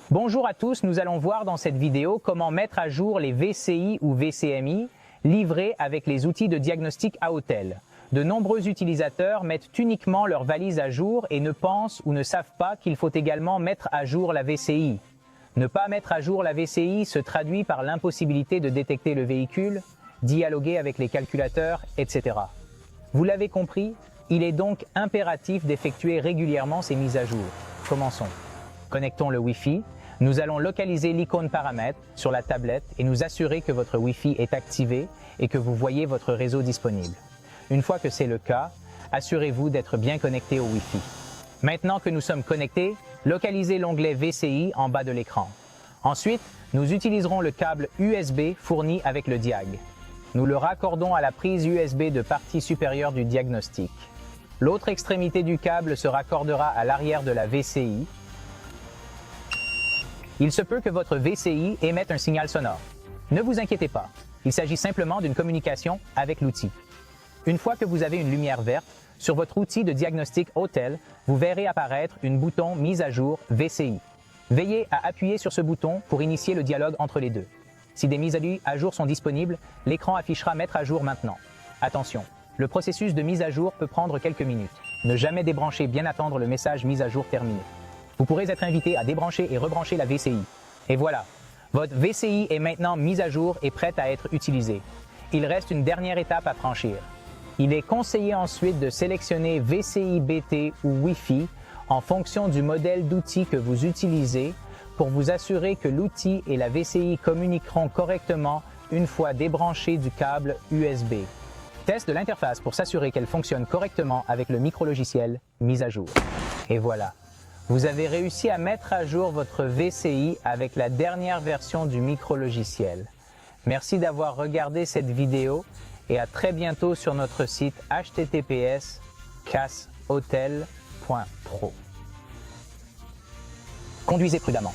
Bonjour à tous, nous allons voir dans cette vidéo comment mettre à jour les VCI ou VCMI livrés avec les outils de diagnostic à hôtel. De nombreux utilisateurs mettent uniquement leur valise à jour et ne pensent ou ne savent pas qu'il faut également mettre à jour la VCI. Ne pas mettre à jour la VCI se traduit par l'impossibilité de détecter le véhicule, dialoguer avec les calculateurs, etc. Vous l'avez compris, il est donc impératif d'effectuer régulièrement ces mises à jour. Commençons. Connectons le Wi-Fi. Nous allons localiser l'icône paramètres sur la tablette et nous assurer que votre Wi-Fi est activé et que vous voyez votre réseau disponible. Une fois que c'est le cas, assurez-vous d'être bien connecté au Wi-Fi. Maintenant que nous sommes connectés, localisez l'onglet VCI en bas de l'écran. Ensuite, nous utiliserons le câble USB fourni avec le diag. Nous le raccordons à la prise USB de partie supérieure du diagnostic. L'autre extrémité du câble se raccordera à l'arrière de la VCI. Il se peut que votre VCI émette un signal sonore. Ne vous inquiétez pas, il s'agit simplement d'une communication avec l'outil. Une fois que vous avez une lumière verte, sur votre outil de diagnostic hôtel, vous verrez apparaître un bouton Mise à jour VCI. Veillez à appuyer sur ce bouton pour initier le dialogue entre les deux. Si des mises à jour sont disponibles, l'écran affichera Mettre à jour maintenant. Attention, le processus de mise à jour peut prendre quelques minutes. Ne jamais débrancher, bien attendre le message Mise à jour terminé. Vous pourrez être invité à débrancher et rebrancher la VCI. Et voilà, votre VCI est maintenant mise à jour et prête à être utilisée. Il reste une dernière étape à franchir. Il est conseillé ensuite de sélectionner VCI BT ou Wi-Fi en fonction du modèle d'outil que vous utilisez pour vous assurer que l'outil et la VCI communiqueront correctement une fois débranchés du câble USB. Test de l'interface pour s'assurer qu'elle fonctionne correctement avec le micro-logiciel Mise à jour. Et voilà. Vous avez réussi à mettre à jour votre VCI avec la dernière version du micro-logiciel. Merci d'avoir regardé cette vidéo et à très bientôt sur notre site https://cashotel.pro. Conduisez prudemment.